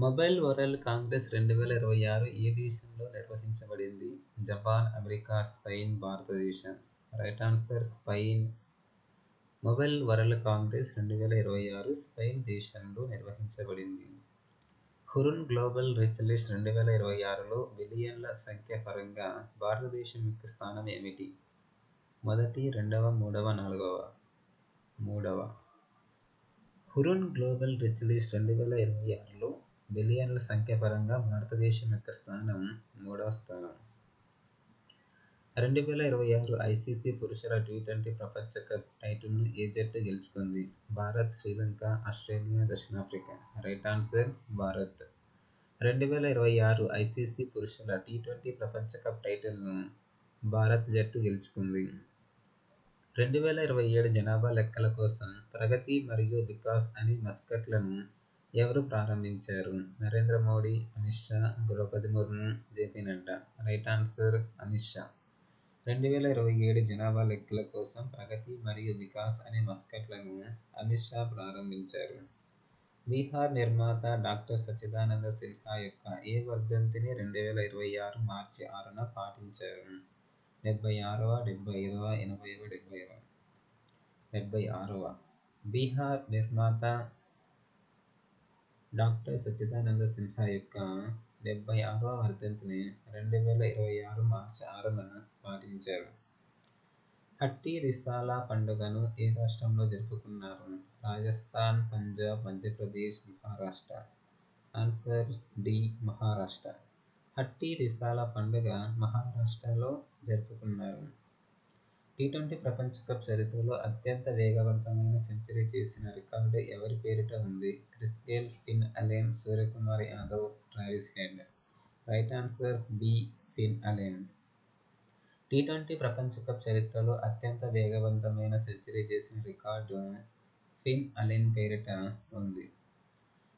Mobile world Congress 2026 ఏ దేశంలో నిర్వహించబడింది? Japan, America, Spain, భారతదేశం. Right answer Spain. Mobile world Congress 2026 Spain దేశంలో నిర్వహించబడింది. Hurun global rich list 2026లో బిలియన్ల సంఖ్య పరంగా భారతదేశం యొక్క స్థానం ఏమిటి? మొదటి, రెండవ, మూడవ, నాలుగవ. మూడవ. హురున్ గ్లోబల్ రిచ్ లిస్ట్ 2026లో బిలియన్ల సంఖ్య పరంగా భారతదేశం యొక్క స్థానం మూడవ స్థానం. 2026 ఐసీసీ పురుషుల టీ20 ప్రపంచ కప్ టైటిల్ను ఏ జట్టు గెలుచుకుంది? భారత్, శ్రీలంక, ఆస్ట్రేలియా, దక్షిణాఫ్రికా. Right answer Bharat. 2026 ఐసీసీ పురుషుల టీ20 ప్రపంచ కప్ టైటిల్ను భారత్ జట్టు గెలుచుకుంది. 2027 జనాభా లెక్కల కోసం ప్రగతి మరియు వికాస్ అనే మస్కట్లను ఎవరు ప్రారంభించారు? Narendra Modi, Amit Shah, Droupadi Murmu, JP Nadda. Right answer Amit Shah. 2027 జనాభా లెక్కల కోసం ప్రగతి మరియు వికాస్ అనే మస్కట్లను అమిత్ షా ప్రారంభించారు. బీహార్ నిర్మాత డాక్టర్ సచ్చిదానంద సిన్హా యొక్క ఏ వర్ధంతిని 2026 మార్చి 6న పాటించారు? 76వ, 75వ, 80వ, 70వ. 76వ. బీహార్ నిర్మాత డాక్టర్ సచ్చిదానంద సిన్హా యొక్క 76వ వర్ధంతిని 2026 మార్చి 6న పాటించారు. హట్టి రిసాలా పండుగను ఏ రాష్ట్రంలో జరుపుకున్నారు? రాజస్థాన్, పంజాబ్, మధ్యప్రదేశ్, మహారాష్ట్ర. Answer D Maharashtra. హట్టి రిసాలా పండుగ మహారాష్ట్రలో జరుపుకున్నారు. టీ20 ప్రపంచ కప్ చరిత్రలో అత్యంత వేగవంతమైన సెంచరీ చేసిన రికార్డు ఎవరి పేరిట ఉంది? Chris Gayle, Finn Allen, Suryakumar Yadav, Travis Head. Right answer B Finn Allen. టీ20 ప్రపంచ కప్ చరిత్రలో అత్యంత వేగవంతమైన సెంచరీ చేసిన రికార్డు ఫిన్ అలెన్ పేరిట ఉంది.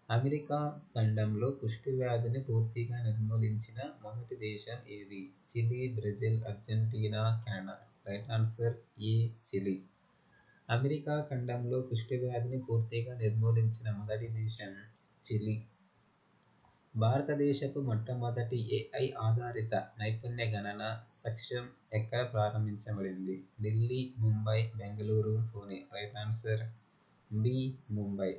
అమెరికా ఖండంలో కుష్టు వ్యాధిని పూర్తిగా నిర్మూలించిన మొదటి దేశం ఏది? Chile, Brazil, Argentina, Canada. Right answer A Chile. America ఖండంలో కుష్టు వ్యాధిని పూర్తిగా నిర్మూలించిన మొదటి దేశం చిలీ. భారతదేశపు మొట్టమొదటి ఏఐ ఆధారిత నైపుణ్య గణన సక్షం ఎక్కడ ప్రారంభించబడింది? Delhi, Mumbai, Bengaluru, Pune. Right answer B Mumbai.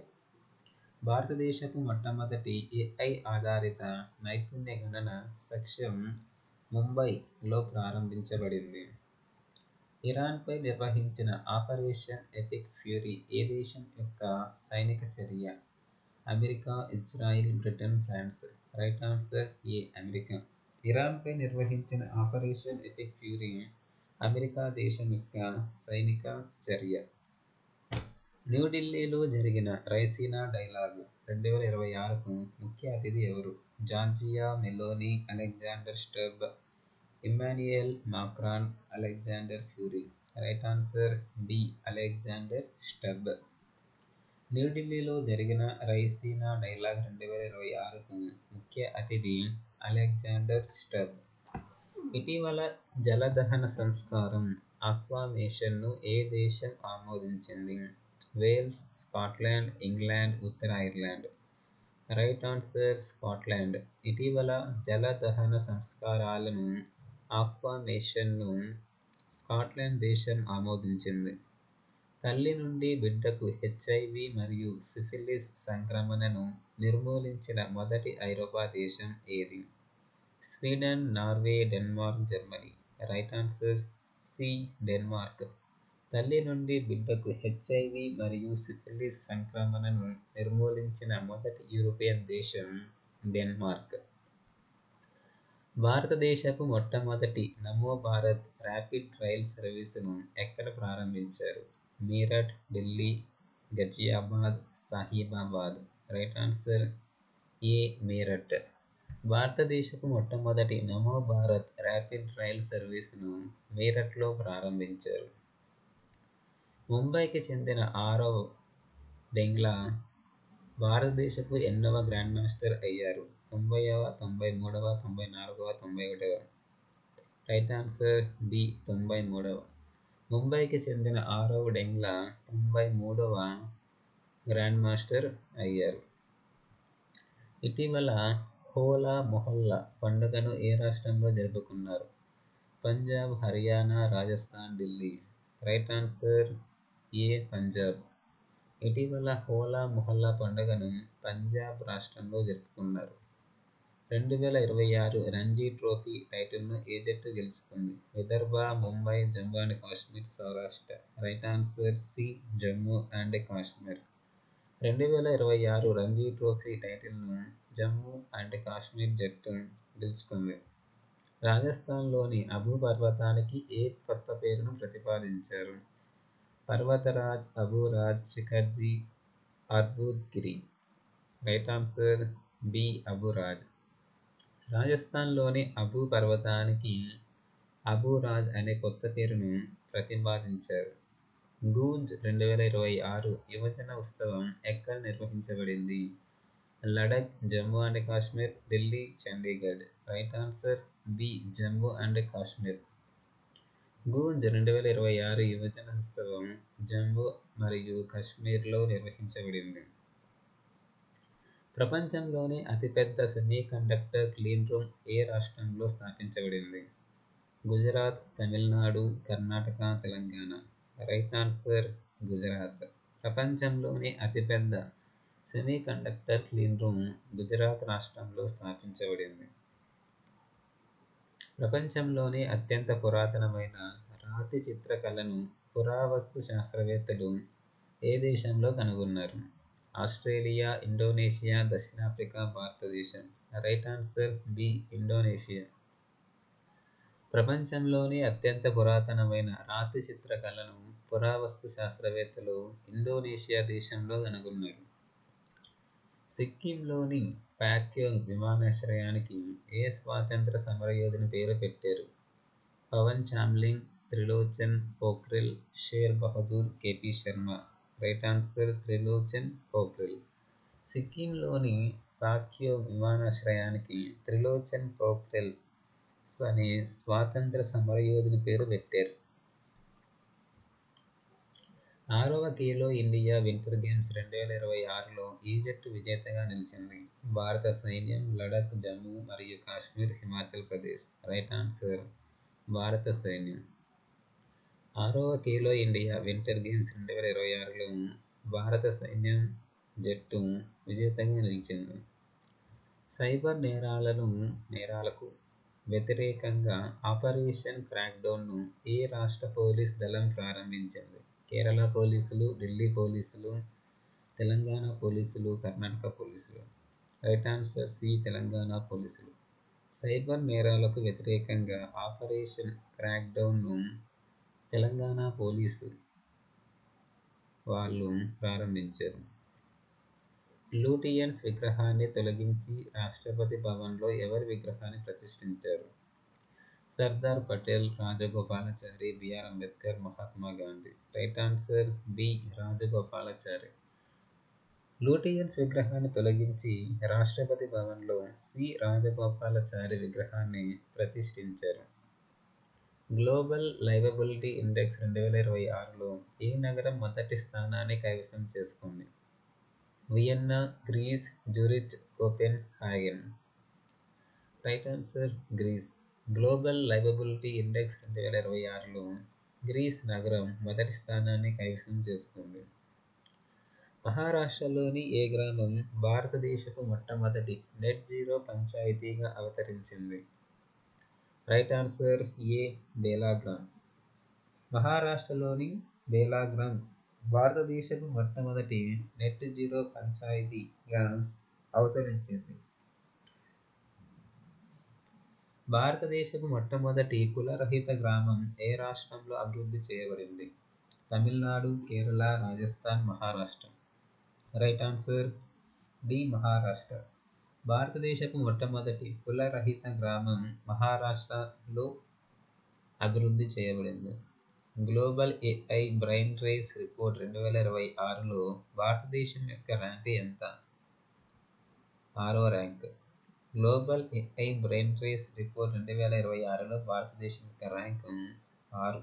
భారతదేశపు మొట్టమొదటి ఏఐ ఆధారిత నైపుణ్య గణన సక్షం ముంబైలో ప్రారంభించబడింది. ఇరాన్పై నిర్వహించిన ఆపరేషన్ ఎపిక్ ఫ్యూరీ ఏ దేశం యొక్క సైనిక చర్య? America, Israel, Britain, France. Right answer A America. ఇరాన్పై నిర్వహించిన ఆపరేషన్ ఎపిక్ ఫ్యూరీ అమెరికా దేశం యొక్క సైనిక చర్య. న్యూఢిల్లీలో జరిగిన రైసీనా డైలాగ్ 2026కు ముఖ్య అతిథి ఎవరు? Giorgia Meloni, Alexander Stubb, Emmanuel Macron, Alexander Fury. Right answer B Alexander Stubb. న్యూఢిల్లీలో జరిగిన రైసీనా డైలాగ్ 2026కు ముఖ్య అతిథి అలెగ్జాండర్ స్టబ్. ఇటీవల జలదహన సంస్కారం ఆక్వామేషన్ను ఏ దేశం ఆమోదించింది? వేల్స్, స్కాట్లాండ్, ఇంగ్లాండ్, ఉత్తర ఐర్లాండ్. Right answer Scotland. ఇటీవల జలదహన సంస్కారాలను ఆక్వామేషన్ను స్కాట్లాండ్ దేశం ఆమోదించింది. తల్లి నుండి బిడ్డకు హెచ్ఐవి మరియు సిఫిలిస్ సంక్రమణను నిర్మూలించిన మొదటి ఐరోపా దేశం ఏది? Sweden, Norway, Denmark, Germany. Right answer C Denmark. తల్లి నుండి బిడ్డకు హెచ్ఐవి మరియు సిఫిలిస్ సంక్రమణను నిర్మూలించిన మొదటి యూరోపియన్ దేశం డెన్మార్క్. భారతదేశపు మొట్టమొదటి నమో భారత్ ర్యాపిడ్ రైల్ సర్వీసును ఎక్కడ ప్రారంభించారు? మీరట్, ఢిల్లీ, గజియాబాద్, సాహిబాబాద్. రైట్ ఆన్సర్ ఏ మీరట్. భారతదేశపు మొట్టమొదటి నమో భారత్ ర్యాపిడ్ రైల్ సర్వీసును మీరట్లో ప్రారంభించారు. ముంబైకి చెందిన ఆరవ్ డెంగ్లా భారతదేశపు ఎన్నవ గ్రాండ్ మాస్టర్ అయ్యారు? 90వ, 93వ, 94వ, 91వ. రైట్ ఆన్సర్ బి 93వ. ముంబైకి చెందిన ఆరవ్ డెంగ్లా 93వ గ్రాండ్ మాస్టర్ అయ్యారు. ఇటీవల హోలా మొహల్లా పండుగను ఏ రాష్ట్రంలో జరుపుకున్నారు? Punjab, Haryana, Rajasthan, Delhi. Right answer A Punjab. ఇటీవల హోలా మొహల్లా పండుగను పంజాబ్ రాష్ట్రంలో జరుపుకున్నారు. 2026 రంజీ ట్రోఫీ టైటిల్ను ఏ జట్టు గెలుచుకుంది? Vidarbha, Mumbai, Jammu and Kashmir, Saurashtra. Right answer C Jammu and Kashmir. 2026 Ranji trophy టైటిల్ను జమ్మూ అండ్ కాశ్మీర్ జట్టు గెలుచుకుంది. రాజస్థాన్లోని అబూ పర్వతానికి ఏ కొత్త పేరును ప్రతిపాదించారు? Parvatraj, Aburaj, Shikharji, Arbudgiri. Right answer B Aburaj. రాజస్థాన్లోని అబూ పర్వతానికి అబూరాజ్ అనే కొత్త పేరును ప్రతిపాదించారు. గూంజ్ 2026 యువజన ఉత్సవం ఎక్కడ నిర్వహించబడింది? Ladakh, Jammu and Kashmir, Delhi, Chandigarh. Right answer B Jammu and Kashmir. Goonj 2026 యువజన ఉత్సవం జమ్మూ మరియు కాశ్మీర్లో నిర్వహించబడింది. ప్రపంచంలోనే అతిపెద్ద సెమీకండక్టర్ క్లీన్ రూమ్ ఏ రాష్ట్రంలో స్థాపించబడింది? గుజరాత్, తమిళనాడు, కర్ణాటక, తెలంగాణ. Right answer Gujarat. ప్రపంచంలోనే అతిపెద్ద సెమీకండక్టర్ క్లీన్ రూమ్ గుజరాత్ రాష్ట్రంలో స్థాపించబడింది. ప్రపంచంలోనే అత్యంత పురాతనమైన రాతి చిత్రకళను పురావస్తు శాస్త్రవేత్తలు ఏ దేశంలో కనుగొన్నారు? ఆస్ట్రేలియా, ఇండోనేషియా, దక్షిణాఫ్రికా, భారతదేశం. Right answer B Indonesia. ప్రపంచంలోనే అత్యంత పురాతనమైన రాతి చిత్రకళను పురావస్తు శాస్త్రవేత్తలు ఇండోనేషియా దేశంలో కనుగొన్నారు. సిక్కింలోని పాక్యోంగ్ విమానాశ్రయానికి ఏ స్వాతంత్య్ర సమరయోధుని పేరు పెట్టారు? Pawan Chamling, Trilochan Pokhrel, Sher Bahadur, KP Sharma. Right answer Trilochan Pokhrel. సిక్కింలోని పాక్యోంగ్ విమానాశ్రయానికి త్రిలోచన్ పోఖ్రిల్ అనే స్వాతంత్య్ర సమరయోధుని పేరు పెట్టారు. 6వ ఖేలో ఇండియా వింటర్ గేమ్స్ 2026లో ఏ జట్టు విజేతగా నిలిచింది? భారత సైన్యం, లడఖ్, జమ్మూ మరియు కాశ్మీర్, హిమాచల్ ప్రదేశ్. రైట్ ఆన్సర్ భారత సైన్యం. 6వ ఖేలో ఇండియా వింటర్ గేమ్స్ 2026లో భారత సైన్యం జట్టు విజేతగా నిలిచింది. సైబర్ నేరాలకు వ్యతిరేకంగా ఆపరేషన్ క్రాక్డౌన్ను ఏ రాష్ట్ర పోలీస్ దళం ప్రారంభించింది? కేరళ పోలీసులు, ఢిల్లీ పోలీసులు, తెలంగాణ పోలీసులు, కర్ణాటక పోలీసులు. రైట్ ఆన్సర్ సి తెలంగాణ పోలీసులు. సైబర్ నేరాలకు వ్యతిరేకంగా ఆపరేషన్ క్రాక్డౌన్ను తెలంగాణ పోలీసు వాళ్ళు ప్రారంభించారు. లూటియన్స్ విగ్రహాన్ని తొలగించి రాష్ట్రపతి భవన్లో ఎవరి విగ్రహాన్ని ప్రతిష్ఠించారు? Sardar Patel, Rajagopalachari, BR Ambedkar, Mahatma Gandhi. Right answer B Rajagopalachari. Lutyens విగ్రహాన్ని తొలగించి రాష్ట్రపతి భవన్లో సి రాజగోపాలాచారి విగ్రహాన్ని ప్రతిష్ఠించారు. గ్లోబల్ లైవబిలిటీ ఇండెక్స్ 2026లో ఏ నగరం మొదటి స్థానాన్ని కైవసం చేసుకుంది? Vienna, Greece, Zurich, Copenhagen. Right answer Greece. Global liveability index 2026లో గ్రీస్ నగరం మొదటి స్థానాన్ని కైవసం చేసుకుంది. మహారాష్ట్రలోని ఏ గ్రామం భారతదేశపు మొట్టమొదటి నెట్ జీరో పంచాయతీగా అవతరించింది? రైట్ ఆన్సర్ ఏ బేలాగ్రామ్. మహారాష్ట్రలోని బేలాగ్రామ్ భారతదేశపు మొట్టమొదటి నెట్ జీరో పంచాయతీగా అవతరించింది. భారతదేశపు మొట్టమొదటి కులరహిత గ్రామం ఏ రాష్ట్రంలో అభివృద్ధి చేయబడింది? Tamil Nadu, Kerala, Rajasthan, Maharashtra. Right answer D Maharashtra. భారతదేశపు మొట్టమొదటి కులరహిత గ్రామం మహారాష్ట్రలో అభివృద్ధి చేయబడింది. Global AI brain race report 2026లో భారతదేశం యొక్క ర్యాంకు ఎంత? 6వ rank. Global AI brain race report 2026లో భారతదేశం యొక్క ర్యాంకు 6.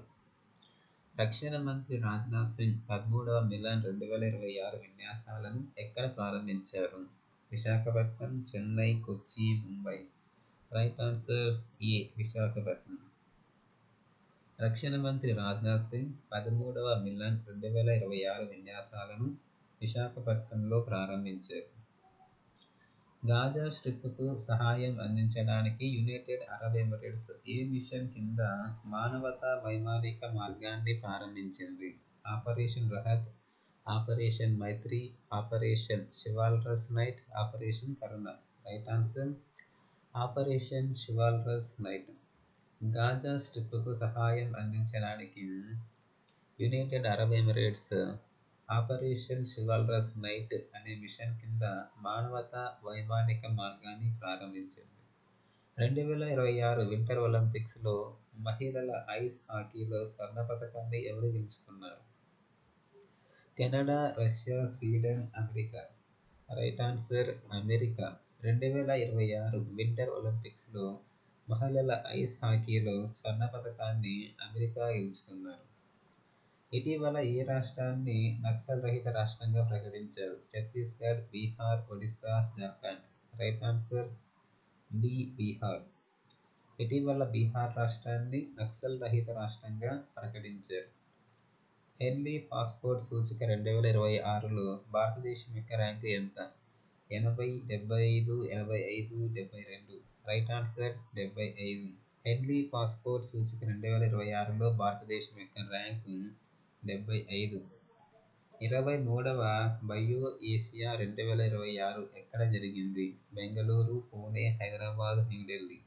రక్షణ మంత్రి రాజ్నాథ్ సింగ్ 13వ మిలాన్ 2026 విన్యాసాలను ఎక్కడ ప్రారంభించారు? Visakhapatnam, Chennai, Kochi, Mumbai. Right answer A Visakhapatnam. రక్షణ మంత్రి రాజ్నాథ్ సింగ్ 13వ మిలన్ 2026 విన్యాసాలను విశాఖపట్నంలో ప్రారంభించారు. గాజా స్ట్రిప్కు సహాయం అందించడానికి యునైటెడ్ అరబ్ ఎమిరేట్స్ ఏ మిషన్ కింద మానవతా వైమానిక మార్గాన్ని ప్రారంభించింది? Operation Rahat, operation Maitri, operation chivalrous knight, operation Karuna. Right answer operation chivalrous knight. Gaza స్ట్రిప్కు సహాయం అందించడానికి United Arab Emirates operation chivalrous knight అనే మిషన్ కింద మానవతా వైమానిక మార్గాన్ని ప్రారంభించింది. 2026 వింటర్ ఒలింపిక్స్లో మహిళల ఐస్ హాకీలో స్వర్ణ పతకాన్ని ఎవరు గెలుచుకున్నారు? Canada, Russia, Sweden, America. Right answer America. 2026 winter ఒలింపిక్స్లో మహిళల ఐస్ హాకీలో స్వర్ణ పతకాన్ని అమెరికా గెలుచుకున్నారు. ఇటీవల ఏ రాష్ట్రాన్ని నక్సల్ రహిత రాష్ట్రంగా ప్రకటించారు? Chhattisgarh, Bihar, Odisha, Jharkhand. Right answer D Bihar. ఇటీవల బీహార్ రాష్ట్రాన్ని నక్సల్ రహిత రాష్ట్రంగా ప్రకటించారు. హెన్లీ పాస్పోర్ట్ సూచిక 2026లో భారతదేశం యొక్క ర్యాంకు ఎంత? 80, 75, 85, 72. Right answer 75. హెన్లీ పాస్పోర్ట్ సూచిక 2026లో భారతదేశం యొక్క ర్యాంకు 75. 23వ బయో ఏషియా 2026 ఎక్కడ జరిగింది? బెంగళూరు, పూణే, హైదరాబాద్, న్యూఢిల్లీ.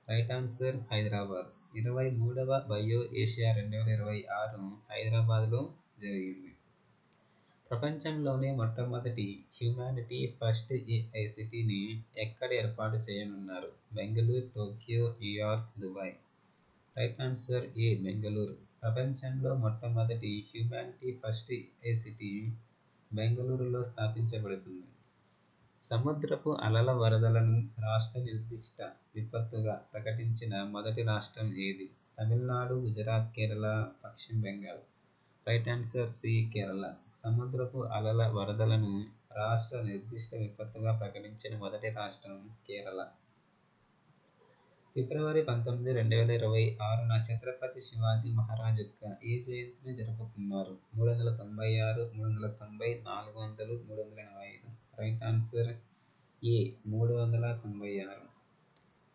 Right answer Hyderabad. 23వ బయో ఏషియా 2026 హైదరాబాద్లో జరిగింది. ప్రపంచంలోనే మొట్టమొదటి హ్యుమానిటీ ఫస్ట్ ఏఐసిటిని ఎక్కడ ఏర్పాటు చేయనున్నారు? Bengaluru, Tokyo, New York, Dubai. Right answer A Bengaluru. ప్రపంచంలో మొట్టమొదటి హ్యుమానిటీ ఫస్ట్ ఐసిటి బెంగళూరులో స్థాపించబడుతుంది. సముద్రపు అలల వరదలను రాష్ట్ర నిర్దిష్ట విపత్తుగా ప్రకటించిన మొదటి రాష్ట్రం ఏది? తమిళనాడు, గుజరాత్, కేరళ, పశ్చిమ Bengal. Right answer C Kerala. సముద్రపు అలల వరదలను రాష్ట్ర నిర్దిష్ట విపత్తుగా ప్రకటించిన మొదటి రాష్ట్రం కేరళ. ఫిబ్రవరి 19, 2026న ఛత్రపతి శివాజీ మహారాజ్ యొక్క ఏ జయంతిని జరుపుకున్నారు? 396, 390, 400, 385. రైట్ ఆన్సర్ ఏ 396.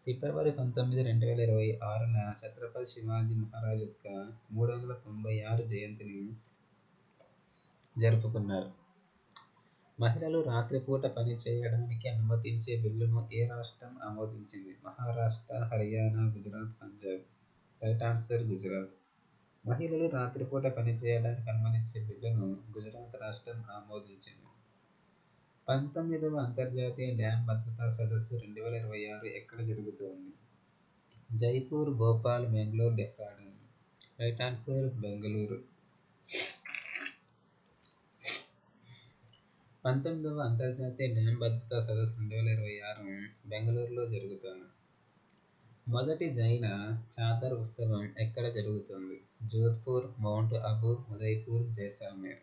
ఫిబ్రవరి 19, 2026న ఛత్రపతి శివాజీ మహారాజ్ యొక్క 396 జయంతిని జరుపుకున్నారు. మహిళలు రాత్రిపూట పని చేయడానికి అనుమతించే బిల్లును ఏ రాష్ట్రం ఆమోదించింది? మహారాష్ట్ర, హర్యానా, గుజరాత్, పంజాబ్. Right answer Gujarat. మహిళలు రాత్రిపూట పని చేయడానికి అనుమతించే బిల్లును గుజరాత్ రాష్ట్రం ఆమోదించింది. 19వ అంతర్జాతీయ డ్యామ్ భద్రతా సదస్సు 2026 ఎక్కడ జరుగుతోంది? జైపూర్, భోపాల్, బెంగళూరు, డెహ్రాడూన్. Right answer Bengaluru. 19వ అంతర్జాతీయ డ్యామ్ భద్రతా సదస్సు 2026 బెంగళూరులో జరుగుతోంది. మొదటి జైన చాదర్ ఉత్సవం ఎక్కడ జరుగుతుంది? Jodhpur, mount Abu, Udaipur, Jaisalmer.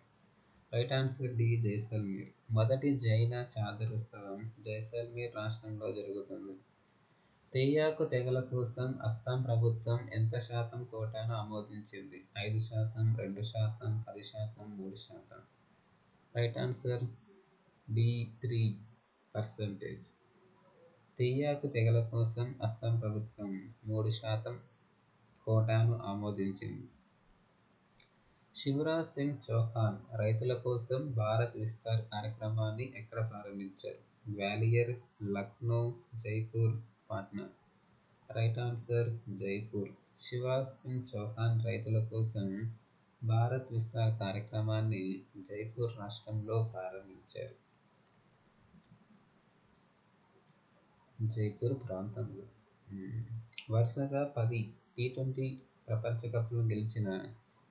Right answer D Jaisalmer. మొదటి జైన చాదర్ ఉత్సవం జైసల్మేర్ రాష్ట్రంలో జరుగుతుంది. తేయాకు తెగల కోసం అస్సాం ప్రభుత్వం ఎంత శాతం కోటాను ఆమోదించింది? 5%, 2%, 10%, 3%. Right answer D 3%. తేయాకు తెగల కోసం అస్సాం ప్రభుత్వం 3% కోటాను ఆమోదించింది. శివరాజ్ సింగ్ చౌహాన్ రైతుల కోసం భారత్ విస్తార్ కార్యక్రమాన్ని ఎక్కడ ప్రారంభించారు? గ్వాలియర్, లక్నో, జైపూర్, పాట్నా. Right answer Jaipur. శివరాజ్ సింగ్ చౌహాన్ రైతుల కోసం భారత్ విస్తార్ కార్యక్రమాన్ని జైపూర్ రాష్ట్రంలో ప్రారంభించారు. జైపూర్ ప్రాంతంలో. వరుసగా 10 టీ20 ప్రపంచ కప్లు గెలిచిన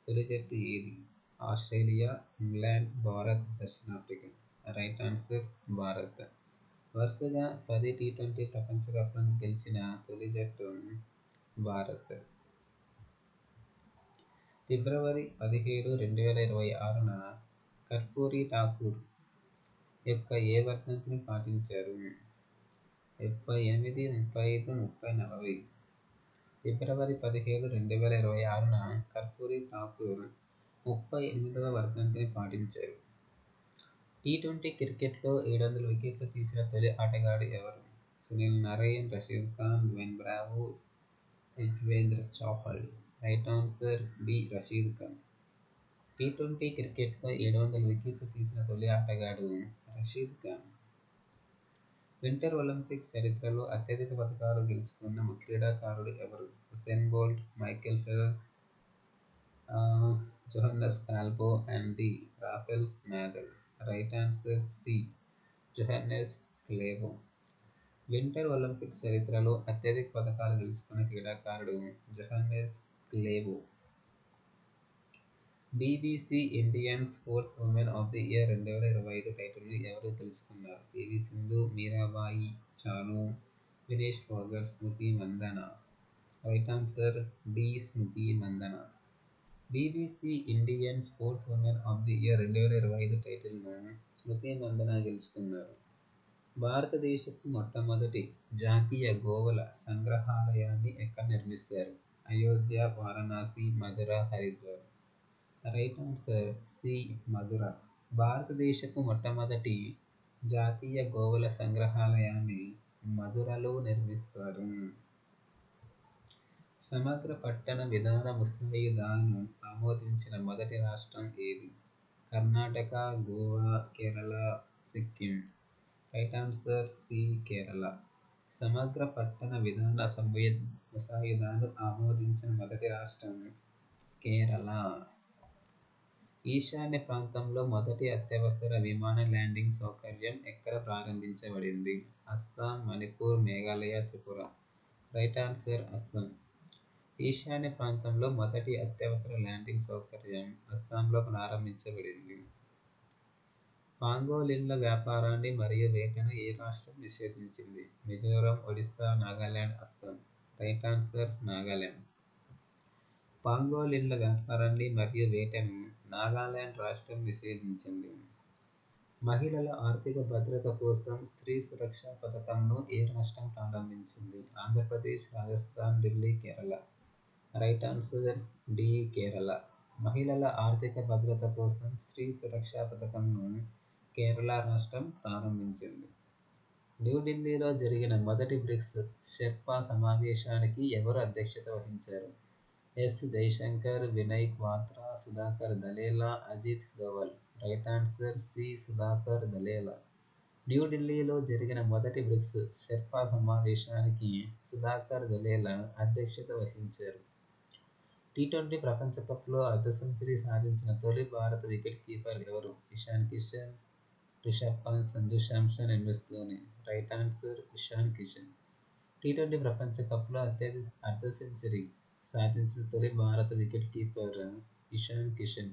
తొలి జట్టు ఏది? ఆస్ట్రేలియా, ఇంగ్లాండ్, భారత్, దక్షిణాఫ్రికా. Right answer Bharat. వరుసగా 10 టీ20 ప్రపంచ కప్లను గెలిచిన తొలి జట్టు భారత్. ఫిబ్రవరి 17, 2026న కర్పూరి ఠాకూర్ యొక్క ఏ వర్ధంతిని పాటించారు? 78, 35, 30, 40. ఫిబ్రవరి 17, 2026న కర్పూరి ఠాకూర్ 38వ వర్ధంతిని పాటించారు. టీ20 క్రికెట్లో 700 వికెట్లు తీసిన తొలి ఆటగాడు ఎవరు? Sunil Narine, Rashid Khan, Dwayne Bravo, Yuzvendra Chahal. Right answer D Rashid Khan. టీ20 క్రికెట్లో 700 వికెట్లు తీసిన తొలి ఆటగాడు రషీద్ ఖాన్. వింటర్ ఒలింపిక్స్ చరిత్రలో అత్యధిక పతకాలు గెలుచుకున్న క్రీడాకారుడు ఎవరు? Usain Bolt, Michael Phelps, Johannes Klaebo and D Rafael Nadal. Right answer C Johannes Klaebo. Winter Olympics చరిత్రలో అత్యధిక పతకాలు గెలుచుకున్న క్రీడాకారుడు Johannes Klaebo. BBC Indian sports woman of the year 2025 టైటిల్ను ఎవరు గెలుచుకున్నారు? PV Sindhu, Mirabai Chanu, Vinesh Phogat, Smriti Mandhana. Right answer D Smriti Mandhana. BBC Indian sports woman of the year 2025 టైటిల్ను స్మృతి మందన గెలుచుకున్నారు. భారతదేశపు మొట్టమొదటి జాతీయ గోవుల సంగ్రహాలయాన్ని ఎక్కడ నిర్మిస్తారు? అయోధ్య, వారణాసి, మధుర, హరిద్వార్. రైట్ ఆన్సర్ సి మధుర. భారతదేశపు మొట్టమొదటి జాతీయ గోవుల సంగ్రహాలయాన్ని మధురలో నిర్మిస్తారు. సమగ్ర పట్టణ విధాన ముసాయిదాను ఆమోదించిన మొదటి రాష్ట్రం ఏది? Karnataka, Goa, Kerala, Sikkim. Right answer C Kerala. సమగ్ర పట్టణ విధాన ముసాయిదాను ఆమోదించిన మొదటి రాష్ట్రం కేరళ. ఈశాన్య ప్రాంతంలో మొదటి అత్యవసర విమాన ల్యాండింగ్ సౌకర్యం ఎక్కడ ప్రారంభించబడింది? అస్సాం, మణిపూర్, మేఘాలయ, త్రిపుర. Right answer Assam. ఈశాన్య ప్రాంతంలో మొదటి అత్యవసర ల్యాండింగ్ సౌకర్యం అస్సాంలో ప్రారంభించబడింది. పాంగోలిన్ల వ్యాపారాన్ని మరియు వేటను ఏ రాష్ట్రం నిషేధించింది? మిజోరం, ఒడిశా, నాగాలాండ్, అస్సాం. Right answer Nagaland. పాంగోలిన్ల వ్యాపారాన్ని మరియు వేటను నాగాలాండ్ రాష్ట్రం నిషేధించింది. మహిళల ఆర్థిక భద్రత కోసం స్త్రీ సురక్షా పథకంను ఏ రాష్ట్రం ప్రారంభించింది? Andhra Pradesh, Rajasthan, Delhi, Kerala. Right answer D Kerala. మహిళల ఆర్థిక భద్రత కోసం స్త్రీ సురక్షా పథకంను కేరళ రాష్ట్రం ప్రారంభించింది. న్యూఢిల్లీలో జరిగిన మొదటి బ్రిక్స్ షెర్పా సమావేశానికి ఎవరు అధ్యక్షత వహించారు? S Jaishankar, Vinay Kwatra, Sudhakar Dalela, Ajit Doval. Right answer C Sudhakar Dalela. న్యూఢిల్లీలో జరిగిన మొదటి బ్రిక్స్ షెర్పా సమావేశానికి సుధాకర్ దలేలా అధ్యక్షత వహించారు. టీ20 ప్రపంచ కప్లో అర్ధ సెంచరీ సాధించిన తొలి భారత వికెట్ కీపర్ ఎవరు? Ishan Kishan, Rishabh Pant, Sanju Samson, MS Dhoni. Right answer Ishan Kishan. టీ20 ప్రపంచ కప్లో అర్ధ సెంచరీ సాధించిన తొలి భారత వికెట్ కీపర్ ఇషాన్ కిషన్.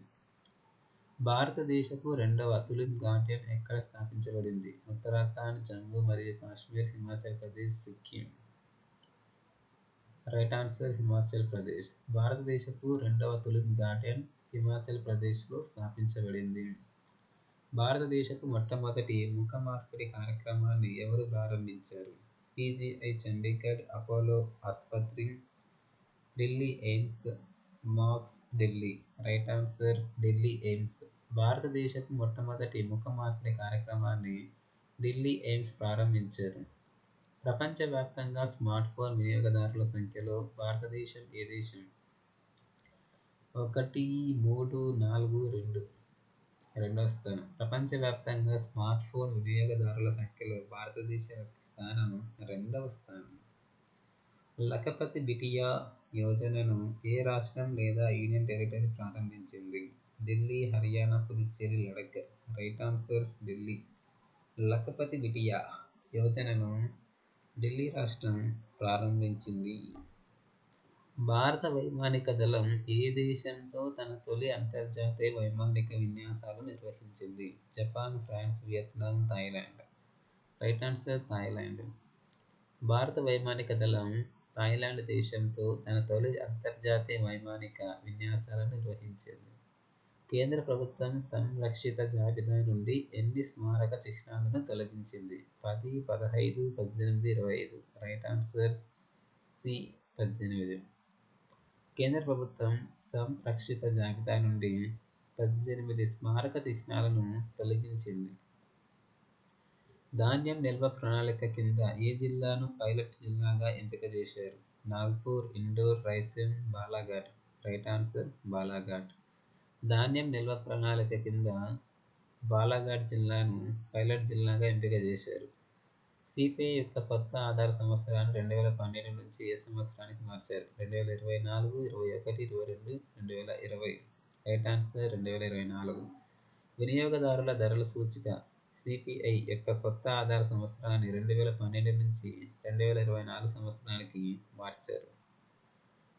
భారతదేశపు రెండవ తులిప్ గార్డెన్ ఎక్కడ స్థాపించబడింది? ఉత్తరాఖండ్, జమ్మూ మరియు కాశ్మీర్, హిమాచల్ ప్రదేశ్, సిక్కిం. Right answer Himachal Pradesh. భారతదేశపు రెండవ తులిప్ గార్డెన్ హిమాచల్ ప్రదేశ్లో స్థాపించబడింది. భారతదేశపు మొట్టమొదటి ముఖ మార్పిడి కార్యక్రమాన్ని ఎవరు ప్రారంభించారు? పీజీఐ చండీగఢ్, అపోలో ఆసుపత్రి, Delhi AIIMS, Max Delhi. Right answer Delhi AIIMS. భారతదేశపు మొట్టమొదటి ముఖ మార్పిడి కార్యక్రమాన్ని ఢిల్లీ ఎయిమ్స్ ప్రారంభించారు. ప్రపంచవ్యాప్తంగా స్మార్ట్ ఫోన్ వినియోగదారుల సంఖ్యలో భారతదేశం ఏ దేశం? 1342 రెండవ స్థానం. ప్రపంచవ్యాప్తంగా స్మార్ట్ ఫోన్ వినియోగదారుల సంఖ్యలో భారతదేశం యొక్క స్థానం 2వ స్థానం. లఖపతి బిటియా యోజనను ఏ రాష్ట్రం లేదా యూనియన్ టెరిటరీ ప్రారంభించింది? ఢిల్లీ, హర్యానా, పుదుచ్చేరి, లడఖ్. Right answer Delhi. లఖపతి బిటియా యోజనను ఢిల్లీ రాష్ట్రం ప్రారంభించింది. భారత వైమానిక దళం ఏ దేశంతో తన తొలి అంతర్జాతీయ వైమానిక విన్యాసాలు నిర్వహించింది? Japan, France, Vietnam, Thailand. Right answer Thailand. భారత వైమానిక దళం థాయిలాండ్ దేశంతో తన తొలి అంతర్జాతీయ వైమానిక విన్యాసాలను నిర్వహించింది. కేంద్ర ప్రభుత్వం సంరక్షిత జాబితా నుండి ఎన్ని స్మారక చిహ్నాలను తొలగించింది? 10, 15, 18, 25. Right answer C 18. కేంద్ర ప్రభుత్వం సంరక్షిత జాబితా నుండి 18 స్మారక చిహ్నాలను తొలగించింది. ధాన్యం నిల్వ ప్రణాళిక కింద ఏ జిల్లాను పైలట్ జిల్లాగా ఎంపిక చేశారు? నాగ్పూర్, ఇండోర్, రాయ్సేన్, బాలాఘాట్. Right answer Balaghat. ధాన్యం నిల్వ ప్రణాళిక కింద బాలాఘాట్ జిల్లాను పైలట్ జిల్లాగా ఎంపిక చేశారు. సిపిఐ యొక్క కొత్త ఆధార సంవత్సరాన్ని 2012 నుంచి ఏ సంవత్సరానికి మార్చారు? 2024, 21, 22, 2020. Right answer 2024. వినియోగదారుల ధరల సూచిక సిపిఐ యొక్క కొత్త ఆధార సంవత్సరాన్ని 2012 నుంచి 2024 సంవత్సరానికి మార్చారు.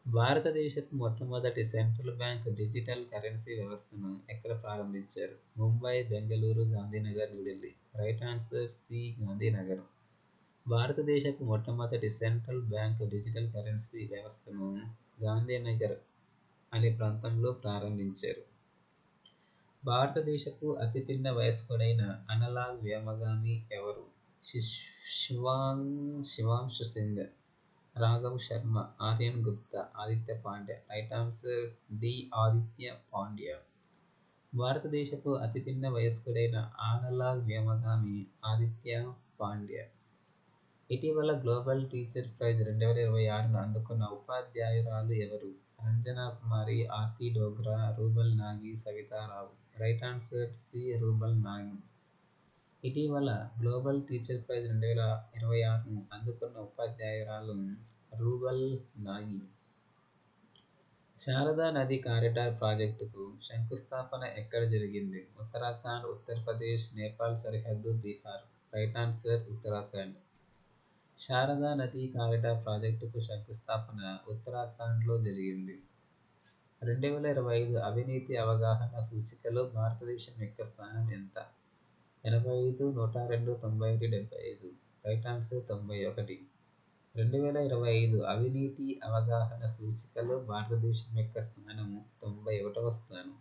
భారతదేశపు మొట్టమొదటి సెంట్రల్ బ్యాంక్ డిజిటల్ కరెన్సీ వ్యవస్థను ఎక్కడ ప్రారంభించారు? Mumbai, Bengaluru, Gandhinagar, New Delhi. Right answer C Gandhinagar. భారతదేశపు మొట్టమొదటి సెంట్రల్ బ్యాంక్ డిజిటల్ కరెన్సీ వ్యవస్థను గాంధీనగర్ అనే ప్రాంతంలో ప్రారంభించారు. భారతదేశపు అతిపిన్న వయస్కుడైన అనలాగ్ వ్యోమగామి ఎవరు? Shivanshu Singh, Raghav Sharma, Aryan Gupta, Aditya Pandya. Right answer D Aditya Pandya. భారతదేశపు అతిపిన్న వయస్కుడైన అనలాగ్ వ్యోమగామి ఆదిత్య పాండ్య. ఇటీవల గ్లోబల్ టీచర్ ప్రైజ్ 2026ను అందుకున్న ఉపాధ్యాయురాలు ఎవరు? Ranjana Kumari, Aarti Dogra, Rubal Nagi, Savita Rao. Right answer C Rubal Nagi. ఇటీవల గ్లోబల్ టీచర్ ప్రైజ్ 2026ను అందుకున్న ఉపాధ్యాయురాలు రూబల్ నాగి. శారదా నది కారిడార్ ప్రాజెక్టుకు శంకుస్థాపన ఎక్కడ జరిగింది? ఉత్తరాఖండ్, ఉత్తరప్రదేశ్, నేపాల్ సరిహద్దు, బీహార్. Right answer Uttarakhand. శారదా నది కారిడార్ ప్రాజెక్టుకు శంకుస్థాపన ఉత్తరాఖండ్లో జరిగింది. 2025 అవినీతి అవగాహన సూచికలో భారతదేశం యొక్క స్థానం ఎంత? 85, 102, 91, 75. Right answer 91. 2025 అవినీతి అవగాహన సూచికలో భారతదేశం యొక్క స్థానం 91వ స్థానం.